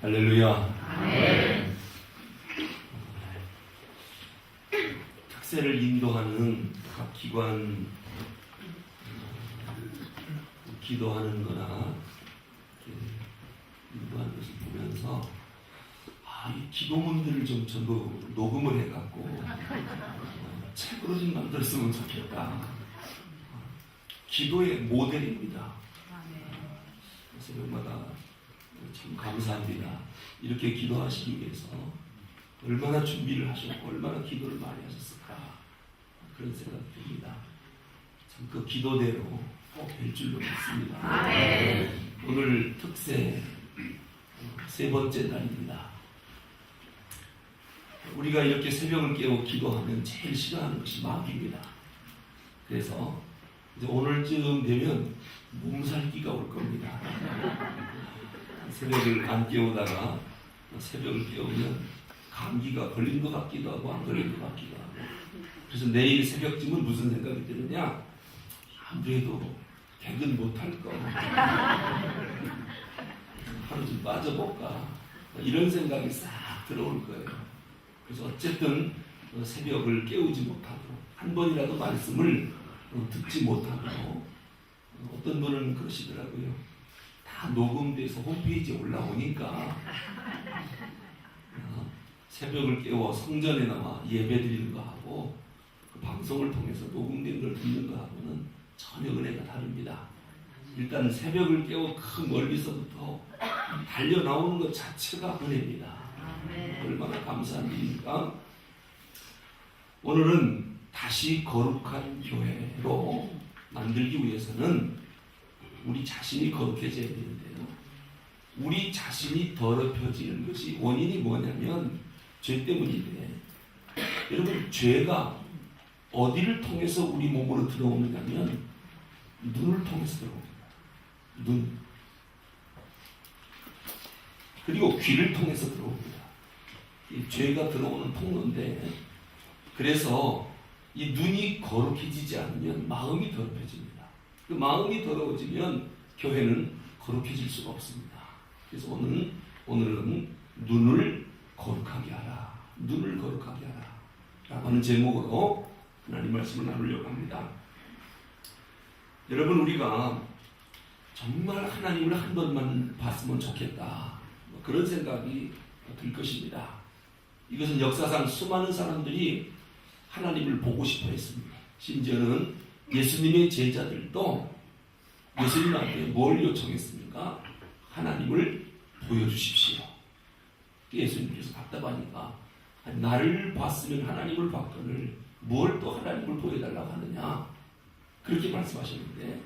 할렐루야. 아멘. 특세를 인도하는 각 기관 기도하는 거나 인도하는 것을 보면서 이 기도문들을 좀 전부 녹음을 해갖고 책으로 좀 만들었으면 좋겠다. 기도의 모델입니다. 새벽마다 참 감사합니다. 이렇게 기도하시기 위해서 얼마나 준비를 하셨고 얼마나 기도를 많이 하셨을까 그런 생각이 듭니다. 참 그 기도대로 꼭 될 줄로 믿습니다. 오늘 특세 세 번째 날입니다. 우리가 이렇게 새벽을 깨워 기도하면 제일 싫어하는 것이 마귀입니다. 그래서 이제 오늘쯤 되면 몸살기가 올 겁니다. 새벽을 안 깨우다가 새벽을 깨우면 감기가 걸린 것 같기도 하고 안 걸린 것 같기도 하고, 그래서 내일 새벽쯤은 무슨 생각이 드느냐, 아무래도 퇴근 못할 거 하루 좀 빠져볼까 이런 생각이 싹 들어올 거예요. 그래서 어쨌든 새벽을 깨우지 못하도록, 한 번이라도 말씀을 듣지 못하도록, 어떤 분은 그러시더라고요. 다 녹음돼서 홈페이지에 올라오니까 새벽을 깨워 성전에 나와 예배 드리는 거 하고 그 방송을 통해서 녹음된 걸 듣는 거 하고는 전혀 은혜가 다릅니다. 일단 새벽을 깨워 그 멀리서부터 달려 나오는 것 자체가 은혜입니다. 얼마나 감사한 일입니까? 오늘은 다시 거룩한 교회로 만들기 위해서는 우리 자신이 거룩해져야 되는데요. 우리 자신이 더럽혀지는 것이 원인이 뭐냐면 죄 때문인데, 여러분, 죄가 어디를 통해서 우리 몸으로 들어오느냐면 눈을 통해서 들어옵니다. 눈. 그리고 귀를 통해서 들어옵니다. 이 죄가 들어오는 통로인데, 그래서 이 눈이 거룩해지지 않으면 마음이 더럽혀집니다. 그 마음이 더러워지면 교회는 거룩해질 수가 없습니다. 그래서 오늘은 눈을 거룩하게 하라, 눈을 거룩하게 하라 라고 하는 제목으로 하나님 말씀을 나누려고 합니다. 여러분, 우리가 정말 하나님을 한 번만 봤으면 좋겠다, 그런 생각이 들 것입니다. 이것은 역사상 수많은 사람들이 하나님을 보고 싶어 했습니다. 심지어는 예수님의 제자들도 예수님한테 뭘 요청했습니까? 하나님을 보여주십시오. 예수님께서 답답하니까 나를 봤으면 하나님을 봤거늘 뭘 또 하나님을 보여달라고 하느냐, 그렇게 말씀하셨는데,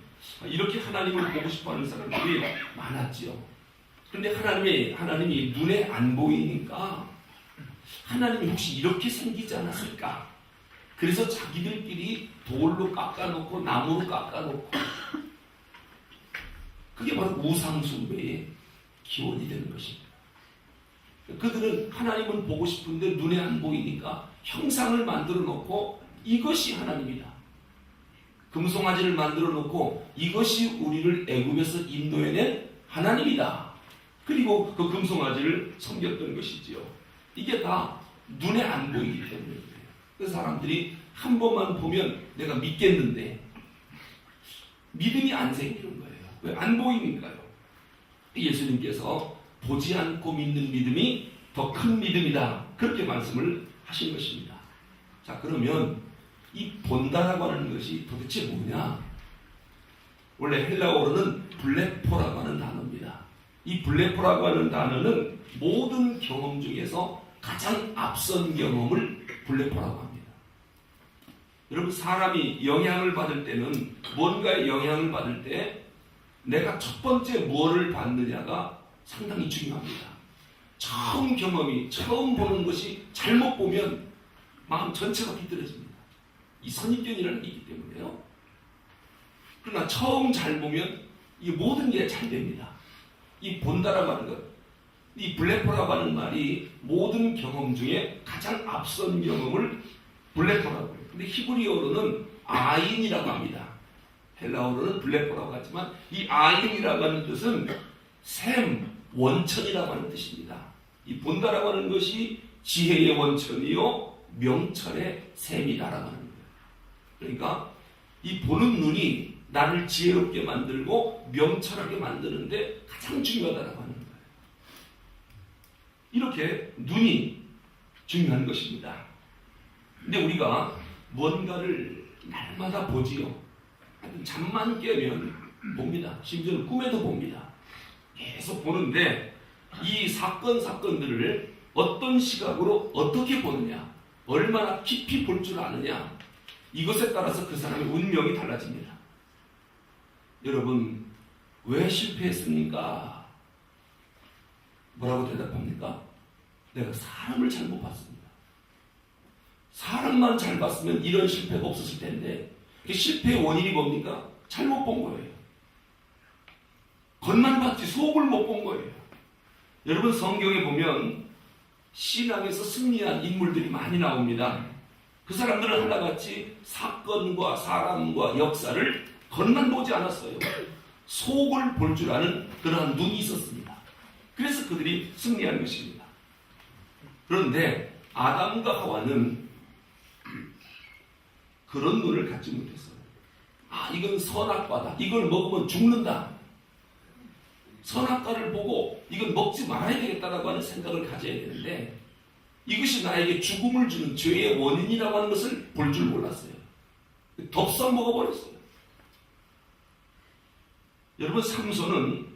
이렇게 하나님을 보고 싶어하는 사람들이 많았지요. 그런데 하나님이 눈에 안 보이니까 하나님이 혹시 이렇게 생기지 않았을까? 그래서 자기들끼리 돌로 깎아놓고 나무로 깎아놓고, 그게 바로 우상숭배의 기원이 되는 것입니다. 그들은 하나님은 보고 싶은데 눈에 안 보이니까 형상을 만들어 놓고 이것이 하나님이다. 금송아지를 만들어 놓고 이것이 우리를 애굽에서 인도해낸 하나님이다. 그리고 그 금송아지를 섬겼던 것이지요. 이게 다 눈에 안 보이기 때문에 그래요. 그 사람들이 한 번만 보면 내가 믿겠는데 믿음이 안 생기는 거예요. 왜? 안 보이니까요. 예수님께서 보지 않고 믿는 믿음이 더 큰 믿음이다, 그렇게 말씀을 하신 것입니다. 자, 그러면 이 본다라고 하는 것이 도대체 뭐냐? 원래 헬라어로는 블레포라고 하는 단어입니다. 이 블레포라고 하는 단어는 모든 경험 중에서 가장 앞선 경험을 블레포라고 합니다. 여러분, 사람이 영향을 받을 때는, 뭔가의 영향을 받을 때 내가 첫 번째 뭐를 받느냐가 상당히 중요합니다. 처음 경험이, 처음 보는 것이 잘못 보면 마음 전체가 비뚤어집니다. 이 선입견이라는 게 있기 때문에요. 그러나 처음 잘 보면 이 모든 게 잘 됩니다. 이 본다라고 하는 것, 이 블레포라고 하는 말이 모든 경험 중에 가장 앞선 경험을 블레포라고 해요. 근데 히브리어로는 아인이라고 합니다. 헬라어로는 블레포라고 하지만 이 아인이라고 하는 뜻은 샘, 원천이라고 하는 뜻입니다. 이 본다라고 하는 것이 지혜의 원천이요 명철의 셈이다라고 하는 거예요. 그러니까 이 보는 눈이 나를 지혜롭게 만들고 명철하게 만드는데 가장 중요하다라고 하는 거예요. 이렇게 눈이 중요한 것입니다. 근데 우리가 뭔가를 날마다 보지요. 잠만 깨면 봅니다. 심지어는 꿈에도 봅니다. 계속 보는데 이 사건들을 어떤 시각으로 어떻게 보느냐, 얼마나 깊이 볼 줄 아느냐, 이것에 따라서 그 사람의 운명이 달라집니다. 여러분, 왜 실패했습니까? 뭐라고 대답합니까? 내가 사람을 잘못 봤습니다. 사람만 잘 봤으면 이런 실패가 없었을 텐데, 실패의 원인이 뭡니까? 잘못 본 거예요. 겉만 봤지 속을 못 본 거예요. 여러분, 성경에 보면 신앙에서 승리한 인물들이 많이 나옵니다. 그 사람들은 하나같이 사건과 사람과 역사를 겉만 보지 않았어요. 속을 볼 줄 아는 그러한 눈이 있었습니다. 그래서 그들이 승리한 것입니다. 그런데 아담과 하와는 그런 눈을 갖지 못했어요. 이건 선악과다. 이걸 먹으면 죽는다. 선악과를 보고 이건 먹지 말아야 되겠다라고 하는 생각을 가져야 되는데, 이것이 나에게 죽음을 주는 죄의 원인이라고 하는 것을 볼 줄 몰랐어요. 덥석 먹어버렸어요. 여러분, 삼손은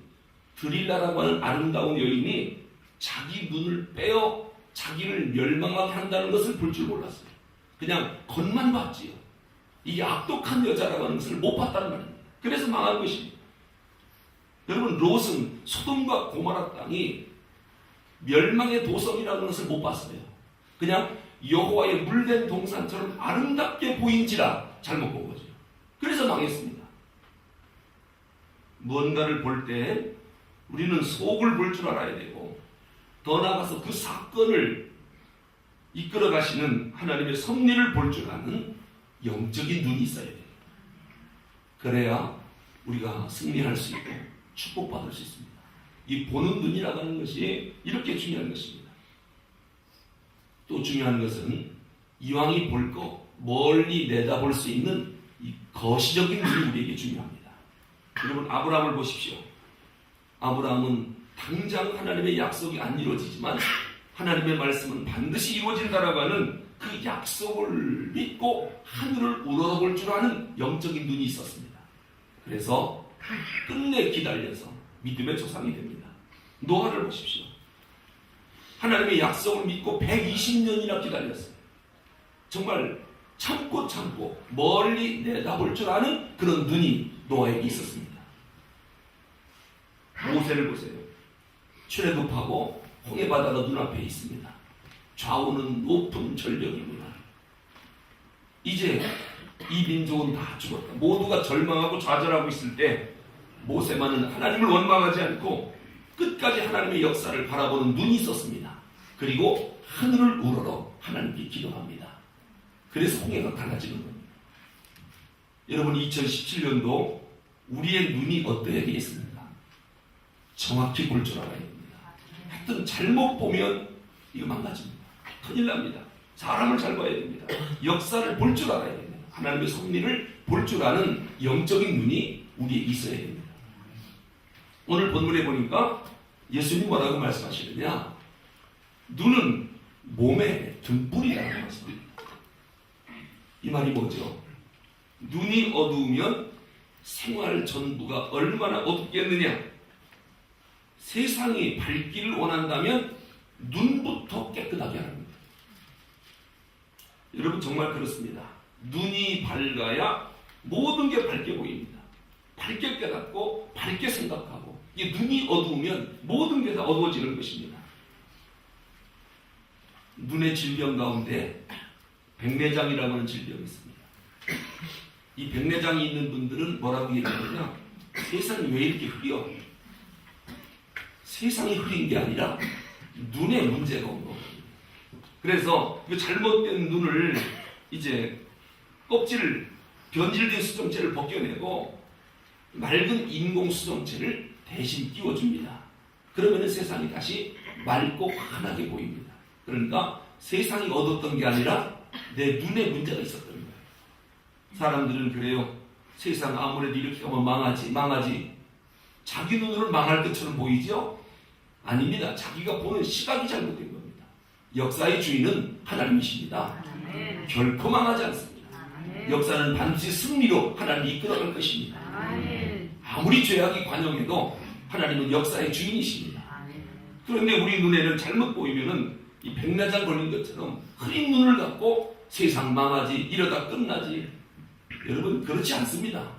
드릴라라고 하는 아름다운 여인이 자기 눈을 빼어 자기를 멸망하게 한다는 것을 볼 줄 몰랐어요. 그냥 겉만 봤지요. 이게 악독한 여자라고 하는 것을 못 봤다는 말입니다. 그래서 망한 것입니다. 여러분, 롯은 소돔과 고모라 땅이 멸망의 도성이라는 것을 못 봤어요. 그냥 여호와의 물된 동산처럼 아름답게 보인지라 잘못 본 거죠. 그래서 망했습니다. 무언가를 볼 때 우리는 속을 볼 줄 알아야 되고, 더 나아가서 그 사건을 이끌어 가시는 하나님의 섭리를 볼 줄 아는 영적인 눈이 있어야 돼요. 그래야 우리가 승리할 수 있고 축복받을 수 있습니다. 이 보는 눈이라고 하는 것이 이렇게 중요한 것입니다. 또 중요한 것은 이왕이 볼 거 멀리 내다볼 수 있는 이 거시적인 눈이 우리에게 중요합니다. 여러분, 아브라함을 보십시오. 아브라함은 당장 하나님의 약속이 안 이루어지지만 하나님의 말씀은 반드시 이루어진다라고 하는 그 약속을 믿고 하늘을 우러러볼 줄 아는 영적인 눈이 있었습니다. 그래서 끝내 기다려서 믿음의 조상이 됩니다. 노아를 보십시오. 하나님의 약속을 믿고 120년이나 기다렸어요. 정말 참고 멀리 내다볼 줄 아는 그런 눈이 노아에게 있었습니다. 모세를 보세요. 출애굽하고 홍해바다가 눈앞에 있습니다. 좌우는 높은 절벽입니다. 이제 이 민족은 다 죽었다. 모두가 절망하고 좌절하고 있을 때 모세만은 하나님을 원망하지 않고 끝까지 하나님의 역사를 바라보는 눈이 있었습니다. 그리고 하늘을 우러러 하나님께 기도합니다. 그래서 홍해가 갈라지는 겁니다. 여러분, 2017년도 우리의 눈이 어떠해야 되겠습니까? 정확히 볼 줄 알아야 됩니다. 하여튼 잘못 보면 이거 망가집니다. 큰일 납니다. 사람을 잘 봐야 됩니다. 역사를 볼 줄 알아야 됩니다. 하나님의 섭리를 볼 줄 아는 영적인 눈이 우리에게 있어야 됩니다. 오늘 본문에 보니까 예수님 뭐라고 말씀하시느냐? 눈은 몸의 등불이라고 말씀합니다. 이 말이 뭐죠? 눈이 어두우면 생활 전부가 얼마나 어둡겠느냐? 세상이 밝기를 원한다면 눈부터 깨끗하게 하랍니다. 여러분, 정말 그렇습니다. 눈이 밝아야 모든 게 밝게 보입니다. 밝게 깨닫고 밝게 생각하고, 이게 눈이 어두우면 모든 게 다 어두워지는 것입니다. 눈의 질병 가운데 백내장이라고 하는 질병이 있습니다. 이 백내장이 있는 분들은 뭐라고 얘기하느냐? 세상이 왜 이렇게 흐려? 세상이 흐린 게 아니라 눈에 문제가 온 겁니다. 그래서 그 잘못된 눈을 이제 껍질을, 변질된 수정체를 벗겨내고 맑은 인공 수정체를 대신 끼워줍니다. 그러면 세상이 다시 맑고 환하게 보입니다. 그러니까 세상이 얻었던 게 아니라 내 눈에 문제가 있었던 거예요. 사람들은 그래요. 세상 아무래도 이렇게 하면 망하지. 자기 눈으로 망할 것처럼 보이죠? 아닙니다. 자기가 보는 시각이 잘못된 겁니다. 역사의 주인은 하나님이십니다. 결코 망하지 않습니다. 역사는 반드시 승리로 하나님이 이끌어갈 것입니다. 아무리 죄악이 관영해도 하나님은 역사의 주인이십니다. 그런데 우리 눈에는 잘못 보이면은 이 백내장 걸린 것처럼 흐린 눈을 갖고 세상 망하지, 이러다 끝나지. 여러분, 그렇지 않습니다.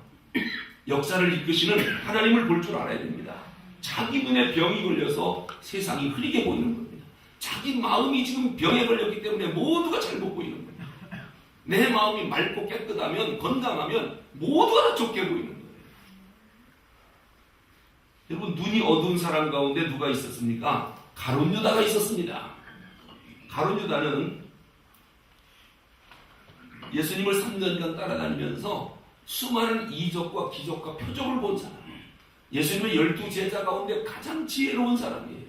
역사를 이끄시는 하나님을 볼 줄 알아야 됩니다. 자기 눈에 병이 걸려서 세상이 흐리게 보이는 겁니다. 자기 마음이 지금 병에 걸렸기 때문에 모두가 잘못 보이는 겁니다. 내 마음이 맑고 깨끗하면, 건강하면 모두가 다 좋게 보이는 거예요. 여러분, 눈이 어두운 사람 가운데 누가 있었습니까? 가룟 유다가 있었습니다. 가룟 유다는 예수님을 3년간 따라다니면서 수많은 이적과 기적과 표적을 본 사람이에요. 예수님의 12제자 가운데 가장 지혜로운 사람이에요.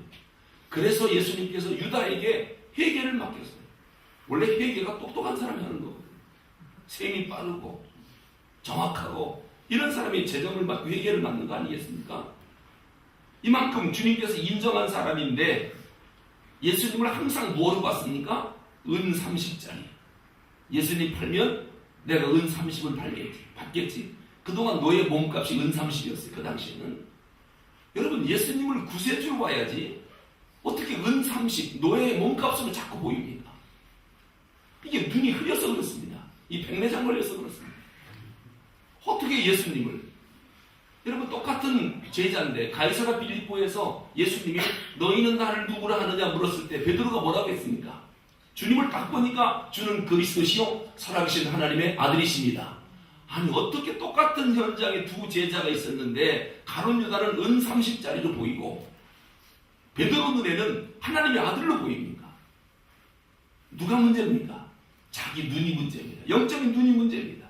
그래서 예수님께서 유다에게 회개를 맡겼어요. 원래 회개가 똑똑한 사람이 하는 거거든요. 셈이 빠르고 정확하고 이런 사람이 회개를 맡는 거 아니겠습니까? 이만큼 주님께서 인정한 사람인데 예수님을 항상 뭐로 봤습니까? 은 30짜리. 예수님 팔면 내가 은 30을 받겠지. 그동안 너의 몸값이 은 30이었어요. 그 당시에는. 여러분, 예수님을 구세주로 봐야지 어떻게 은 30, 너의 몸값으로 자꾸 보입니까? 이게 눈이 흐려서 그렇습니다. 이 백내장 걸려서 그렇습니다. 어떻게 예수님을, 여러분, 똑같은 제자인데 가이사랴 빌립보에서 예수님이 너희는 나를 누구라 하느냐 물었을 때 베드로가 뭐라고 했습니까? 주님을 딱 보니까 주는 그리스도시요 살아계신 하나님의 아들이십니다. 아니, 어떻게 똑같은 현장에 두 제자가 있었는데 가룟 유다는 은 30짜리로 보이고 베드로 눈에는 하나님의 아들로 보입니까? 누가 문제입니까? 자기 눈이 문제입니다. 영적인 눈이 문제입니다.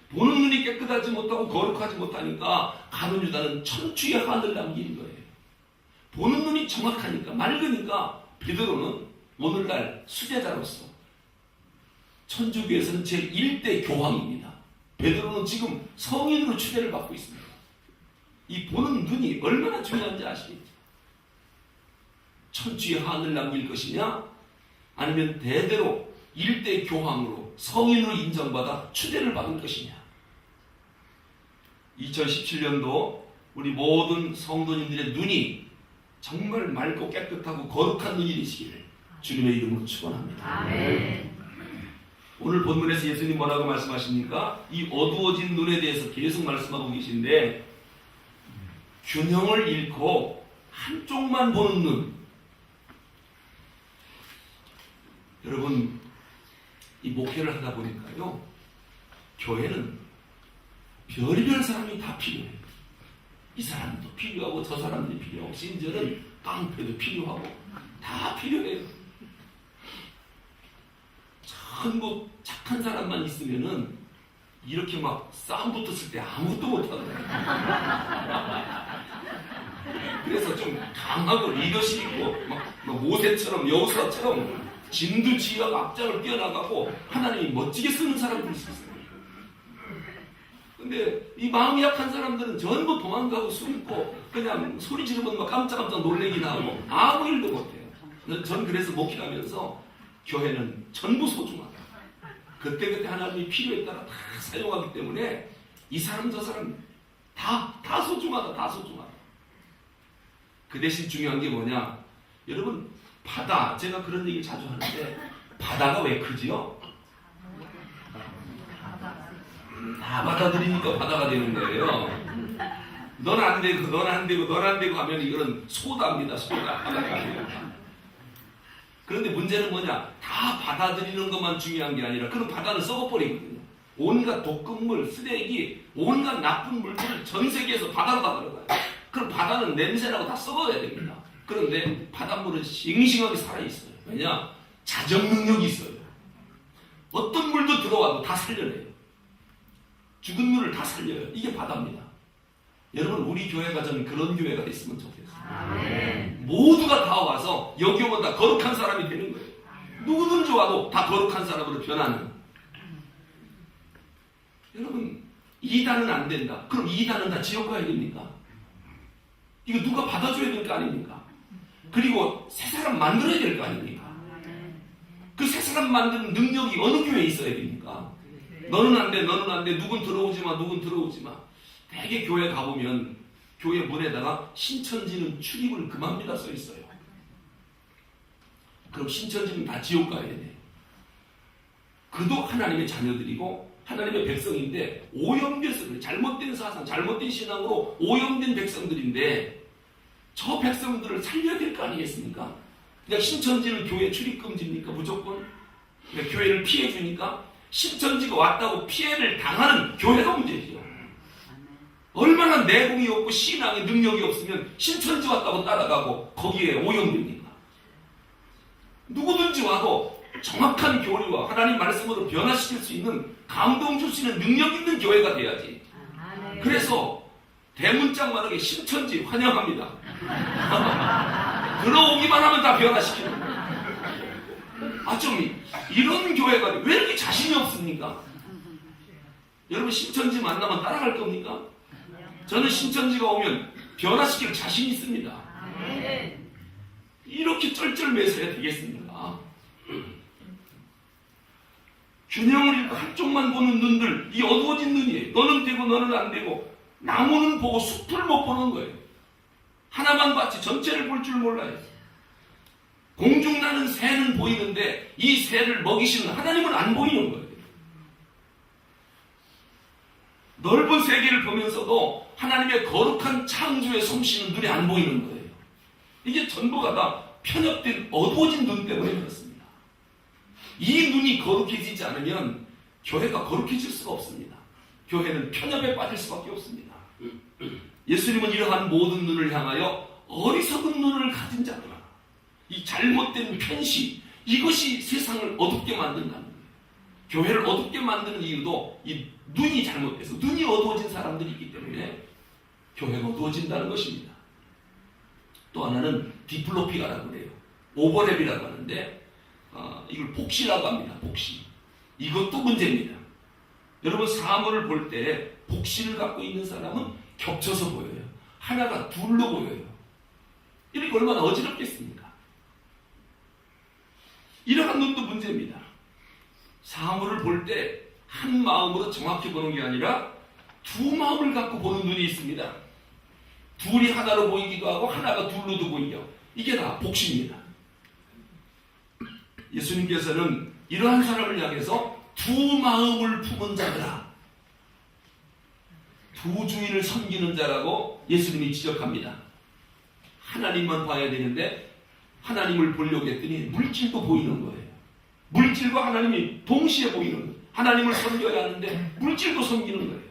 보는 눈이 깨끗하지 못하고 거룩하지 못하니까 가룟 유다는 천추의 한을 남기는 거예요. 보는 눈이 정확하니까, 맑으니까 베드로는 오늘날 수제자로서 천주교에서는 제1대 교황입니다. 베드로는 지금 성인으로 추대를 받고 있습니다. 이 보는 눈이 얼마나 중요한지 아시겠죠? 천주의 한을 남길 것이냐, 아니면 대대로 1대 교황으로 성인으로 인정받아 추대를 받을 것이냐. 2017년도 우리 모든 성도님들의 눈이 정말 맑고 깨끗하고 거룩한 눈이 되시기를 주님의 이름으로 축원합니다. 아멘. 오늘 본문에서 예수님 뭐라고 말씀하십니까? 이 어두워진 눈에 대해서 계속 말씀하고 계신데, 균형을 잃고 한쪽만 보는 눈. 여러분, 이 목회를 하다 보니까요, 교회는 별의별 사람이 다 필요해요. 이 사람도 필요하고 저 사람도 필요하고 심지어는 깡패도 필요하고 다 필요해요. 전부 착한 사람만 있으면은 이렇게 막 싸움 붙었을 때 아무것도 못하더라고요. 그래서 좀 강하고 리더십 있고 막 모세처럼 여호수아처럼 진두지휘하고 앞장을 뛰어나가고 하나님이 멋지게 쓰는 사람들이 있어요. 근데 이 마음이 약한 사람들은 전부 도망가고 숨고 그냥 소리 지르면 막 깜짝깜짝 놀래기나 하고 아무 일도 못해요. 전 그래서 목회하면서 교회는 전부 소중하다. 그때그때 하나님이 필요에 따라 다 사용하기 때문에 이 사람 저 사람 다 소중하다. 다 소중하다. 그 대신 중요한 게 뭐냐, 여러분, 바다, 제가 그런 얘기 자주 하는데 바다가 왜 크지요? 다 받아들이니까 바다가 되는 거예요. 넌 안 되고 넌 안 되고 넌 안 되고 하면 이거는 소다입니다. 소다. 바다가 아니에요. 그런데 문제는 뭐냐, 다 받아들이는 것만 중요한 게 아니라 그럼 바다는 썩어버리거든요. 온갖 독극물, 쓰레기, 온갖 나쁜 물질을 전 세계에서 바다로 다 들어가요. 그럼 바다는 냄새나고 다 썩어야 됩니다. 그런데 바닷물은 싱싱하게 살아있어요. 왜냐? 자정 능력이 있어요. 어떤 물도 들어와도 다 살려내요. 죽은 물을 다 살려요. 이게 바다입니다. 여러분 우리 교회가 좀 그런 교회가 됐으면 좋겠어요. 아멘. 모두가 다 와서 여기 오면 다 거룩한 사람이 되는 거예요. 누구든지 와도 다 거룩한 사람으로 변하는. 여러분 2단은 안 된다. 그럼 2단은 다 지옥 가야 됩니까? 이거 누가 받아줘야 될 거 아닙니까? 그리고 새 사람 만들어야 될 거 아닙니까? 그 새 사람 만드는 능력이 어느 교회에 있어야 됩니까? 너는 안 돼, 너는 안 돼, 누군 들어오지 마, 누군 들어오지 마. 대개 교회 가보면 교회 문에다가 신천지는 출입을 금합니다 써 있어요. 그럼 신천지는 다 지옥 가야 돼요. 그도 하나님의 자녀들이고 하나님의 백성인데 오염돼서 잘못된 사상, 잘못된 신앙으로 오염된 백성들인데 저 백성들을 살려야 될 거 아니겠습니까? 그냥 신천지는 교회 출입금지입니까? 무조건? 그러니까 교회를 피해주니까 신천지가 왔다고 피해를 당하는 교회가 문제죠. 얼마나 내공이 없고 신앙의 능력이 없으면 신천지 왔다고 따라가고 거기에 오염됩니까? 누구든지 와도 정확한 교리와 하나님 말씀으로 변화시킬 수 있는 감동 줄 수 있는 능력 있는 교회가 돼야지. 그래서 대문짝만하게 신천지 환영합니다. 들어오기만 하면 다 변화시키는 거예요. 좀 이런 교회가 왜 이렇게 자신이 없습니까? 여러분 신천지 만나면 따라갈 겁니까? 저는 신천지가 오면 변화시킬 자신이 있습니다. 이렇게 쩔쩔매서야 되겠습니까? 균형을 잃고 한쪽만 보는 눈들, 이 어두워진 눈이에요. 너는 되고 너는 안 되고 나무는 보고 숲을 못 보는 거예요. 하나만 봤지 전체를 볼 줄 몰라요. 공중 나는 새는 보이는데 이 새를 먹이시는 하나님은 안 보이는 거예요. 넓은 세계를 보면서도 하나님의 거룩한 창조의 솜씨는 눈에 안 보이는 거예요. 이게 전부가 다 편협된 어두워진 눈 때문에 그렇습니다. 이 눈이 거룩해지지 않으면 교회가 거룩해질 수가 없습니다. 교회는 편협에 빠질 수밖에 없습니다. 예수님은 이러한 모든 눈을 향하여 어리석은 눈을 가진 자들아, 이 잘못된 편시, 이것이 세상을 어둡게 만든다는 거예요. 교회를 어둡게 만드는 이유도 이 눈이 잘못돼서 눈이 어두워진 사람들이 있기 때문에 교회가 어두워진다는 것입니다. 또 하나는 디플로피가라고 그래요. 오버랩이라고 하는데 이걸 복시라고 합니다. 복시. 이것도 문제입니다. 여러분 사물을 볼 때 복시를 갖고 있는 사람은 겹쳐서 보여요. 하나가 둘로 보여요. 이렇게 얼마나 어지럽겠습니까? 이러한 눈도 문제입니다. 사물을 볼 때 한 마음으로 정확히 보는 게 아니라 두 마음을 갖고 보는 눈이 있습니다. 둘이 하나로 보이기도 하고 하나가 둘로도 보이죠. 이게 다 복시입니다. 예수님께서는 이러한 사람을 향해서 두 마음을 품은 자들아, 두 주인을 섬기는 자라고 예수님이 지적합니다. 하나님만 봐야 되는데 하나님을 보려고 했더니 물질도 보이는 거예요. 물질과 하나님이 동시에 보이는 거예요. 하나님을 섬겨야 하는데 물질도 섬기는 거예요.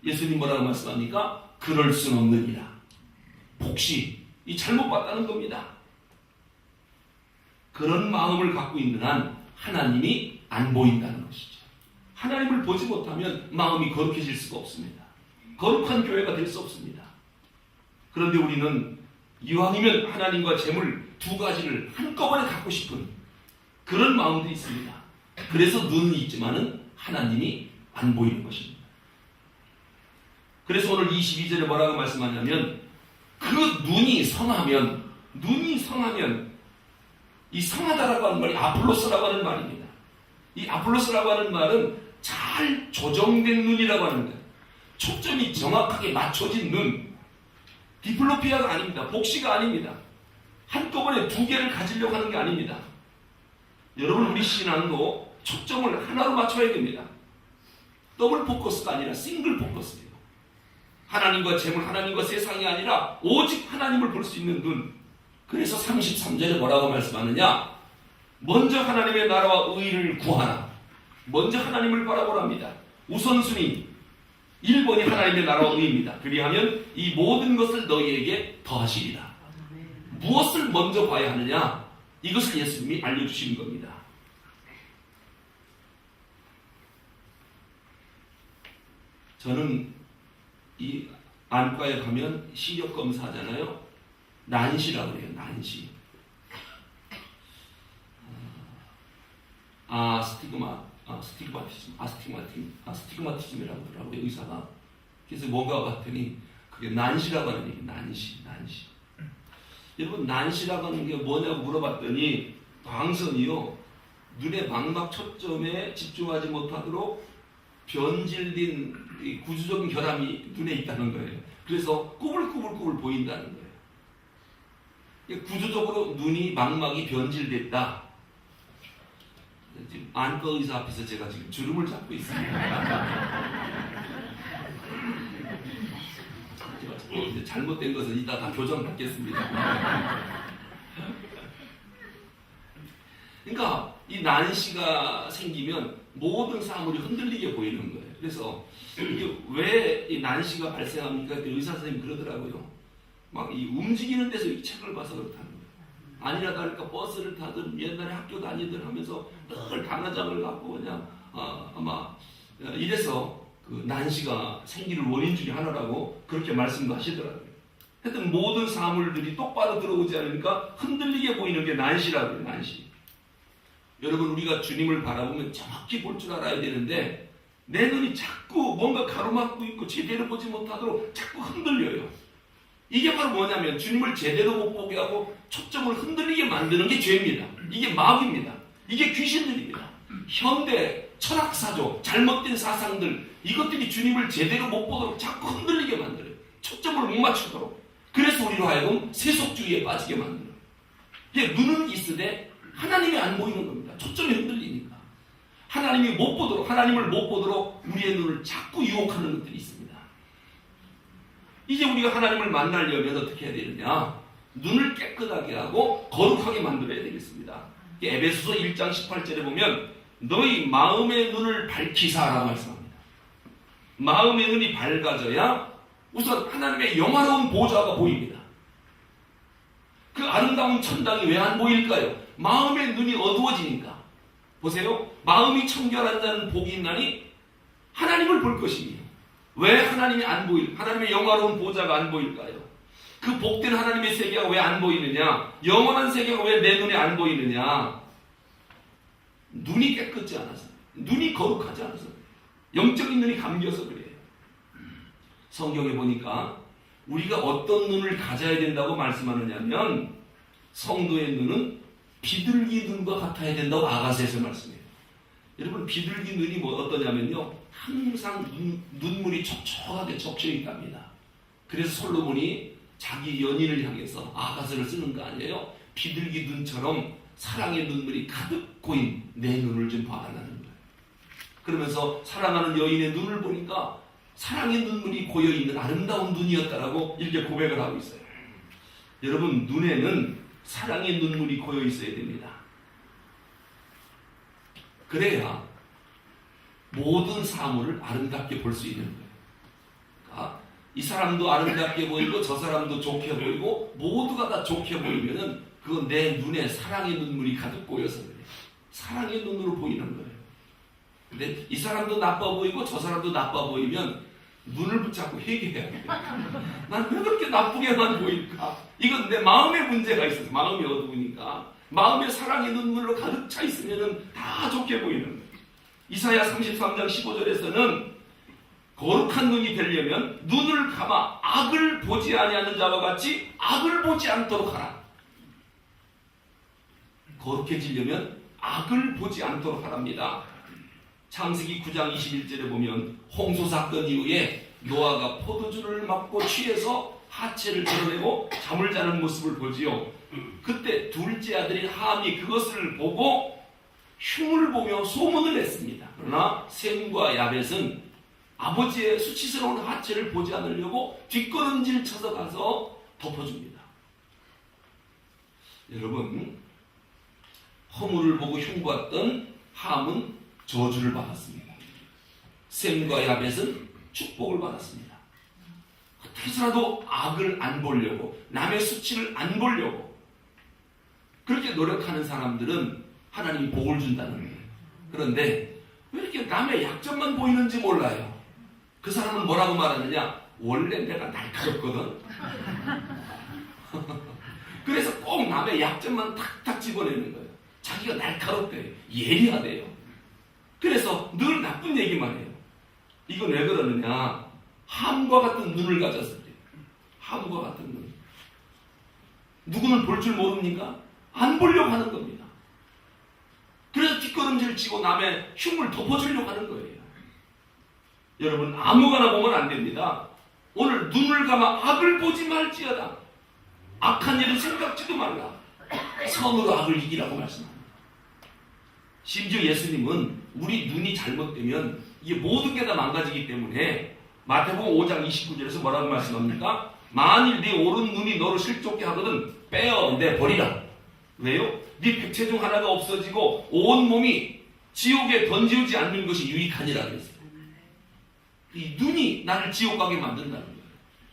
예수님 뭐라고 말씀합니까? 그럴 수는 없느니라. 복시, 이 잘못 봤다는 겁니다. 그런 마음을 갖고 있는 한 하나님이 안 보인다는 것이죠. 하나님을 보지 못하면 마음이 거룩해질 수가 없습니다. 거룩한 교회가 될 수 없습니다. 그런데 우리는 이왕이면 하나님과 재물 두 가지를 한꺼번에 갖고 싶은 그런 마음도 있습니다. 그래서 눈은 있지만은 하나님이 안 보이는 것입니다. 그래서 오늘 22절에 뭐라고 말씀하냐면 그 눈이 성하면 이 성하다라고 하는 말이 아폴로스라고 하는 말입니다. 이 아폴로스라고 하는 말은 잘 조정된 눈이라고 하는 거예요. 초점이 정확하게 맞춰진 눈. 디플로피아가 아닙니다. 복시가 아닙니다. 한꺼번에 두 개를 가지려고 하는 게 아닙니다. 여러분 우리 신앙도 초점을 하나로 맞춰야 됩니다. 더블 포커스가 아니라 싱글 포커스예요. 하나님과 재물, 하나님과 세상이 아니라 오직 하나님을 볼 수 있는 눈. 그래서 33절에 뭐라고 말씀하느냐? 먼저 하나님의 나라와 의를 구하라. 먼저 하나님을 바라보랍니다. 우선순위 1번이 하나님의 나라와 의입니다. 그리하면 이 모든 것을 너희에게 더하시리라. 무엇을 먼저 봐야 하느냐? 이것을 예수님이 알려주시는 겁니다. 저는 이 안과에 가면 시력 검사하잖아요. 난시라고 그래요. 난시. 아스티그마티즘이라고 하더라고요, 의사가. 그래서 뭔가 봤더니 그게 난시라고 하는 얘기, 난시. 여러분, 난시라고 하는 게 뭐냐고 물어봤더니 광선이요, 눈의 망막 초점에 집중하지 못하도록 변질된 구조적인 결함이 눈에 있다는 거예요. 그래서 꾸불꾸불 보인다는 거예요. 구조적으로 눈이 망막이 변질됐다. 지금 안과 의사 앞에서 제가 지금 주름을 잡고 있습니다. 이제 잘못된 것은 이따 다 교정받겠습니다. 그러니까 이 난시가 생기면 모든 사물이 흔들리게 보이는 거예요. 그래서 이게 왜 이 난시가 발생합니까? 의사 선생님 그러더라고요. 막 이 움직이는 데서 이 책을 봐서 그렇다는 거예요. 아니라 다를까 버스를 타든 옛날에 학교 다니든 하면서 늘 강화장을 갖고 그냥 아마 이래서 그 난시가 생기는 원인 중에 하나라고 그렇게 말씀도 하시더라고요. 하여튼 모든 사물들이 똑바로 들어오지 않으니까 흔들리게 보이는 게 난시라고요. 난시. 여러분, 우리가 주님을 바라보면 정확히 볼 줄 알아야 되는데 내 눈이 자꾸 뭔가 가로막고 있고 제대로 보지 못하도록 자꾸 흔들려요. 이게 바로 뭐냐면 주님을 제대로 못 보게 하고 초점을 흔들리게 만드는 게 죄입니다. 이게 마귀입니다. 이게 귀신들입니다. 현대 철학사조, 잘못된 사상들, 이것들이 주님을 제대로 못 보도록 자꾸 흔들리게 만들어요. 초점을 못 맞추도록. 그래서 우리로 하여금 세속주의에 빠지게 만들어요. 눈은 있으되 하나님이 안 보이는 겁니다. 초점이 흔들리니까. 하나님을 못 보도록 우리의 눈을 자꾸 유혹하는 것들이 있습니다. 이제 우리가 하나님을 만나려면 어떻게 해야 되느냐? 눈을 깨끗하게 하고 거룩하게 만들어야 되겠습니다. 에베소서 1장 18절에 보면 너희 마음의 눈을 밝히사라고 말씀합니다. 마음의 눈이 밝아져야 우선 하나님의 영화로운 보좌가 보입니다. 그 아름다운 천당이 왜 안 보일까요? 마음의 눈이 어두워지니까. 보세요. 마음이 청결한 자는 복이 있나니 하나님을 볼 것이며. 왜 하나님이 안 하나님의 영화로운 보좌가 안 보일까요? 그 복된 하나님의 세계가 왜 안 보이느냐? 영원한 세계가 왜 내 눈에 안 보이느냐? 눈이 깨끗지 않아서, 눈이 거룩하지 않아서, 영적인 눈이 감겨서 그래요. 성경에 보니까 우리가 어떤 눈을 가져야 된다고 말씀하느냐면 성도의 눈은 비둘기 눈과 같아야 된다고 아가서에서 말씀해요. 여러분, 비둘기 눈이 어떠냐면요, 항상 눈물이 촉촉하게 적셔 있답니다. 그래서 솔로몬이 자기 연인을 향해서 아가서를 쓰는 거 아니에요? 비둘기 눈처럼 사랑의 눈물이 가득 고인 내 눈을 좀 봐달라는 거예요. 그러면서 사랑하는 여인의 눈을 보니까 사랑의 눈물이 고여있는 아름다운 눈이었다라고 이렇게 고백을 하고 있어요. 여러분, 눈에는 사랑의 눈물이 고여 있어야 됩니다. 그래야 모든 사물을 아름답게 볼 수 있는 거예요. 그러니까 이 사람도 아름답게 보이고 저 사람도 좋게 보이고 모두가 다 좋게 보이면은 그건 내 눈에 사랑의 눈물이 가득 고여서 그래요. 사랑의 눈으로 보이는 거예요. 근데 이 사람도 나빠 보이고 저 사람도 나빠 보이면 눈을 붙잡고 회개해야 돼요. 난 왜 그렇게 나쁘게만 보일까? 이건 내 마음에 문제가 있어서, 마음이 어두우니까. 마음에 사랑의 눈물로 가득 차 있으면 다 좋게 보이는 거예요. 이사야 33장 15절에서는 거룩한 눈이 되려면 눈을 감아 악을 보지 아니하는 자와 같이 악을 보지 않도록 하라. 거룩해지려면 악을 보지 않도록 하랍니다. 창세기 9장 21절에 보면 홍수 사건 이후에 노아가 포도주를 맞고 취해서 하체를 드러내고 잠을 자는 모습을 보지요. 그때 둘째 아들인 함이 그것을 보고 흉을 보며 소문을 냈습니다. 그러나 셈과 야벳은 아버지의 수치스러운 하체를 보지 않으려고 뒷걸음질 쳐서 가서 덮어줍니다. 여러분, 허물을 보고 흉보았던 함은 저주를 받았습니다. 셈과 야벳은 축복을 받았습니다. 어떻게 해서라도 악을 안 보려고, 남의 수치를 안 보려고 그렇게 노력하는 사람들은 하나님이 복을 준다는 거예요. 그런데 왜 이렇게 남의 약점만 보이는지 몰라요. 그 사람은 뭐라고 말하느냐? 원래 내가 날카롭거든. 그래서 꼭 남의 약점만 탁탁 집어내는 거예요. 자기가 날카롭대요. 예리하대요. 그래서 늘 나쁜 얘기만 해요. 이건 왜 그러느냐? 함과 같은 눈을 가졌을 때. 함과 같은 눈. 누구는 볼 줄 모릅니까? 안 보려고 하는 겁니다. 그래서 뒷걸음질 치고 남의 흉을 덮어주려고 하는 거예요. 여러분, 아무거나 보면 안 됩니다. 오늘 눈을 감아 악을 보지 말지어다. 악한 일은 생각지도 말라. 선으로 악을 이기라고 말씀합니다. 심지어 예수님은 우리 눈이 잘못되면 이게 모든 게 다 망가지기 때문에 마태복음 5장 29절에서 뭐라고 말씀합니까? 만일 네 오른 눈이 너를 실족게 하거든 빼어내버리라. 왜요? 네 백체 중 하나가 없어지고 온 몸이 지옥에 던지우지 않는 것이 유익하니라 그랬어요. 이 눈이 나를 지옥 가게 만든다는 거예요.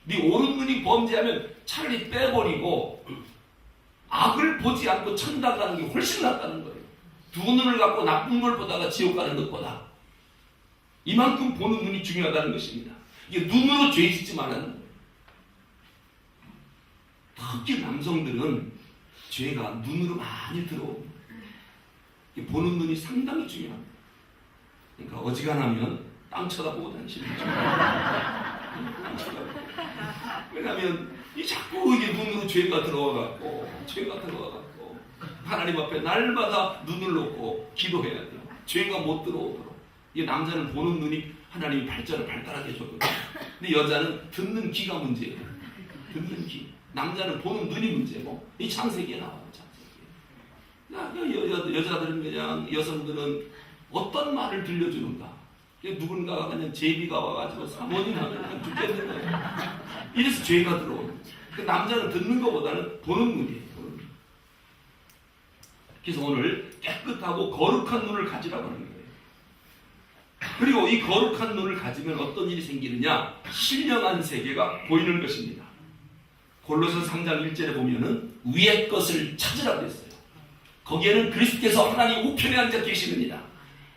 네 오른 눈이 범죄하면 차라리 빼버리고 악을 보지 않고 천당 가는 게 훨씬 낫다는 거예요. 두 눈을 갖고 나쁜 걸 보다가 지옥 가는 것보다 이만큼 보는 눈이 중요하다는 것입니다. 이게 눈으로 죄 짓지 말라는 거예요. 특히 남성들은 죄가 눈으로 많이 들어옵니다. 보는 눈이 상당히 중요합니다. 그러니까 어지간하면 땅 쳐다보고 다니시는 거죠. 왜냐하면 이 자꾸 이게 눈으로 죄가 들어와갖고 하나님 앞에 날마다 눈을 놓고 기도해야 돼요. 죄가 못 들어오도록. 이 남자는 보는 눈이 하나님이 발달하게 해줬거든요. 근데 여자는 듣는 귀가 문제예요. 듣는 귀. 남자는 보는 눈이 문제고 이 창세기에 나와요. 창세기에. 여자들은 그냥 여성들은 어떤 말을 들려주는가. 누군가가 그냥 제비가 와가지고 사모님 하면 그냥 죽겠는 거예요. 이래서 죄가 들어오는 거예요. 그 남자는 듣는 것보다는 보는 눈이에요. 그래서 오늘 깨끗하고 거룩한 눈을 가지라고 하는 거예요. 그리고 이 거룩한 눈을 가지면 어떤 일이 생기느냐? 신령한 세계가 보이는 것입니다. 골로새 3장 1절에 보면은 위의 것을 찾으라고 했어요. 거기에는 그리스도께서 하나님 우편에 앉아 계시느니라.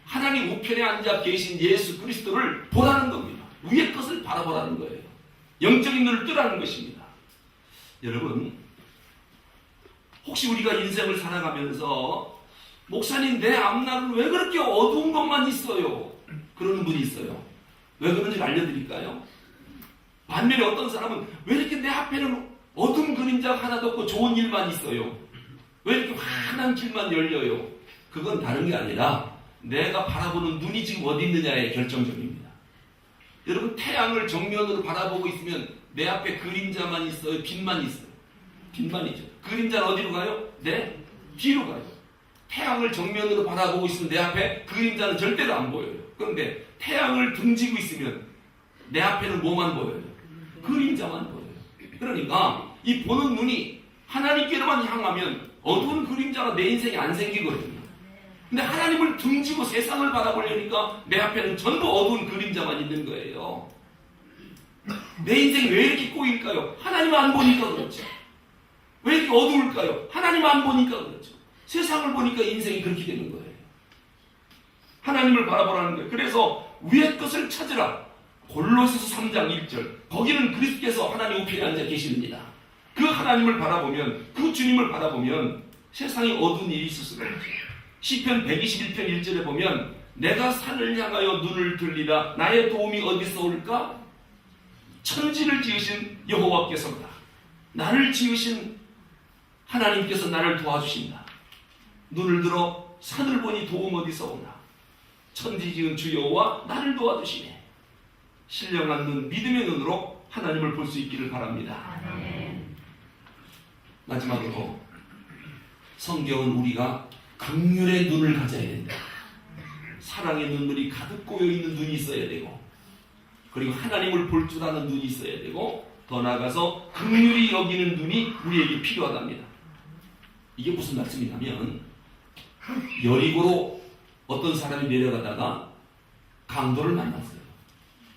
하나님 우편에 앉아 계신 예수 그리스도를 보라는 겁니다. 위의 것을 바라보라는 거예요. 영적인 눈을 뜨라는 것입니다. 여러분, 혹시 우리가 인생을 살아가면서 목사님 내 앞날은 왜 그렇게 어두운 것만 있어요? 그러는 분이 있어요. 왜 그런지 알려드릴까요? 반면에 어떤 사람은 왜 이렇게 내 앞에는 어두운 그림자 하나도 없고 좋은 일만 있어요? 왜 이렇게 환한 길만 열려요? 그건 다른 게 아니라 내가 바라보는 눈이 지금 어디 있느냐에 결정적입니다. 여러분, 태양을 정면으로 바라보고 있으면 내 앞에 그림자만 있어요? 빛만 있어요? 빛만이죠. 그림자는 어디로 가요? 내 뒤로 가요. 태양을 정면으로 바라보고 있으면 내 앞에 그림자는 절대로 안 보여요. 그런데 태양을 등지고 있으면 내 앞에는 뭐만 보여요? 그림자만 보여요. 그러니까 이 보는 눈이 하나님께로만 향하면 어두운 그림자가 내 인생에 안 생기거든요. 근데 하나님을 등지고 세상을 바라보려니까 내 앞에는 전부 어두운 그림자만 있는 거예요. 내 인생이 왜 이렇게 꼬일까요? 하나님 안 보니까 그렇죠. 왜 이렇게 어두울까요? 하나님 안 보니까 그렇죠. 세상을 보니까 인생이 그렇게 되는 거예요. 하나님을 바라보라는 거예요. 그래서 위의 것을 찾으라. 골로새서 3장 1절. 거기는 그리스도께서 하나님 우편에 앉아 계시느니라. 그 하나님을 바라보면, 그 주님을 바라보면 세상에 어두운 일이 있을 수가 없어요. 시편 121편 1절에 보면 내가 산을 향하여 눈을 들리라. 나의 도움이 어디서 올까? 천지를 지으신 여호와께서다. 나를 지으신 하나님께서 나를 도와주신다. 눈을 들어 산을 보니 도움 어디서 오나? 천지 지은 주 여호와 나를 도와주시네. 신령한 눈, 믿음의 눈으로 하나님을 볼 수 있기를 바랍니다. 마지막으로 성경은 우리가 긍휼의 눈을 가져야 된다. 사랑의 눈물이 가득 고여있는 눈이 있어야 되고, 그리고 하나님을 볼 줄 아는 눈이 있어야 되고, 더 나아가서 긍휼히 여기는 눈이 우리에게 필요하답니다. 이게 무슨 말씀이냐면, 여리고로 어떤 사람이 내려가다가 강도를 만났어요.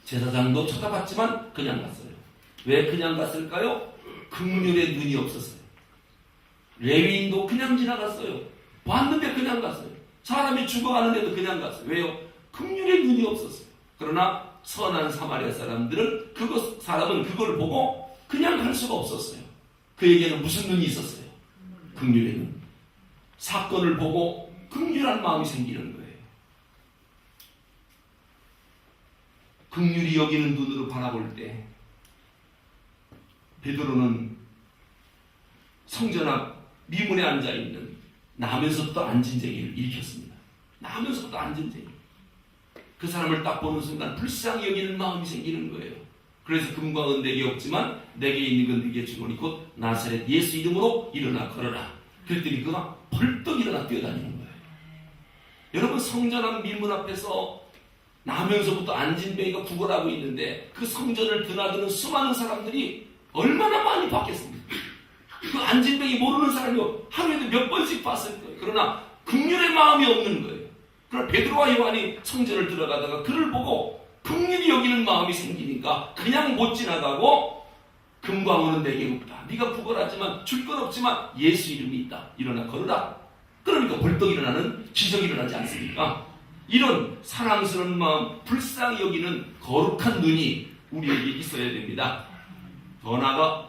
제사장도 쳐다봤지만 그냥 갔어요. 왜 그냥 갔을까요? 긍휼의 눈이 없었어요. 레위인도 그냥 지나갔어요. 봤는데 그냥 갔어요. 사람이 죽어가는데도 그냥 갔어요. 왜요? 긍휼의 눈이 없었어요. 그러나 선한 사마리아 사람들은 사람은 그걸 보고 그냥 갈 수가 없었어요. 그에게는 무슨 눈이 있었어요? 긍휼의 눈. 사건을 보고 긍휼한 마음이 생기는 거예요. 긍휼히 여기는 눈으로 바라볼 때 베드로는 성전 앞 미문에 앉아있는 나면서부터 안진쟁이를 일으켰습니다. 나면서부터 안진쟁이. 그 사람을 딱 보는 순간 불쌍히 여기는 마음이 생기는 거예요. 그래서 금과 은 내게 없지만 내게 있는 건 네게 주노니 곧 나사렛 예수 이름으로 일어나 걸어라. 그랬더니 그가 벌떡 일어나 뛰어다니는 거예요. 여러분, 성전 앞 미문 앞에서 나면서부터 안진뱅이가 구걸하고 있는데 그 성전을 드나드는 수많은 사람들이 얼마나 많이 봤겠습니까? 그 안진뱅이 모르는 사람이 하루에도 몇 번씩 봤을 거예요. 그러나 긍휼의 마음이 없는 거예요. 그러나 베드로와 요한이 성전을 들어가다가 그를 보고 긍휼히 여기는 마음이 생기니까 그냥 못 지나가고 금과 은은 내게 없다. 네가 구걸하지만 줄 건 없지만 예수 이름이 있다. 일어나 걸으라. 그러니까 벌떡 일어나는 기적이 일어나지 않습니까? 이런 사랑스러운 마음, 불쌍히 여기는 거룩한 눈이 우리에게 있어야 됩니다. 더 나아가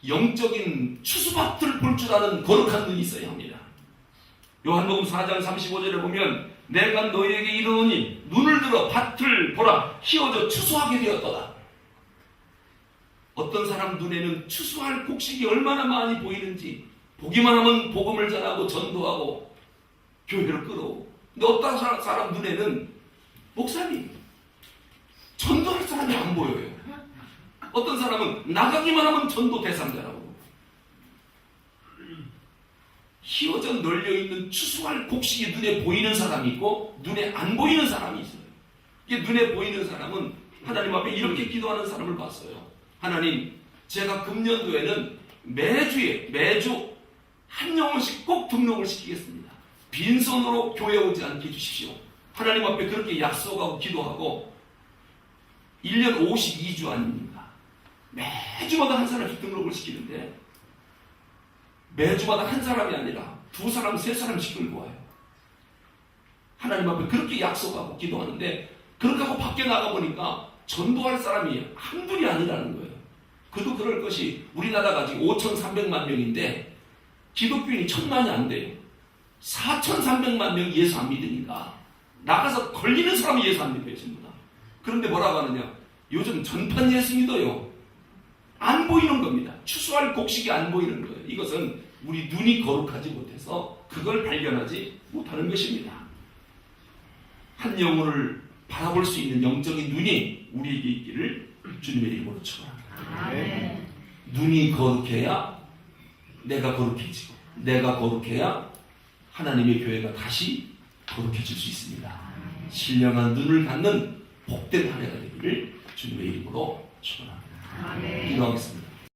영적인 추수밭을 볼 줄 아는 거룩한 눈이 있어야 합니다. 요한복음 4장 35절에 보면 내가 너희에게 이르노니 눈을 들어 밭을 보라 휘어져 추수하게 되었도다. 어떤 사람 눈에는 추수할 곡식이 얼마나 많이 보이는지 보기만 하면 복음을 전하고 전도하고 교회를 끌어오고, 근데 어떤 사람 눈에는 목사님 전도할 사람이 안 보여요. 어떤 사람은 나가기만 하면 전도 대상자라고. 휘어져 널려있는 추수할 곡식이 눈에 보이는 사람이 있고 눈에 안 보이는 사람이 있어요. 이게 눈에 보이는 사람은 하나님 앞에 이렇게 기도하는 사람을 봤어요. 하나님, 제가 금년도에는 매주 한 영혼씩 꼭 등록을 시키겠습니다. 빈손으로 교회 오지 않게 해주십시오. 하나님 앞에 그렇게 약속하고 기도하고 1년 52주 아닙니까? 매주마다 한 사람씩 등록을 시키는데 매주마다 한 사람이 아니라 2사람, 3사람씩 끌고 와요. 하나님 앞에 그렇게 약속하고 기도하는데 그렇게 하고 밖에 나가보니까 전도할 사람이 한둘이 아니라는 거예요. 그도 그럴 것이 우리나라가 지금 5,300만 명인데 기독교인이 1,000만이 안 돼요. 4,300만 명이 예수 안 믿으니까 나가서 걸리는 사람이 예수 안 믿어요, 전부 다. 그런데 뭐라고 하느냐? 요즘 전판 예수 믿어요. 안 보이는 겁니다. 추수할 곡식이 안 보이는 거예요. 이것은 우리 눈이 거룩하지 못해서 그걸 발견하지 못하는 것입니다. 한 영혼을 바라볼 수 있는 영적인 눈이 우리에게 있기를 주님의 이름으로 축원합니다. 눈이 거룩해야 내가 거룩해지고 내가 거룩해야 하나님의 교회가 다시 거룩해질 수 있습니다. 신령한 눈을 갖는 복된 한 해가 되기를 주님의 이름으로 축원합니다. 기도하겠습니다.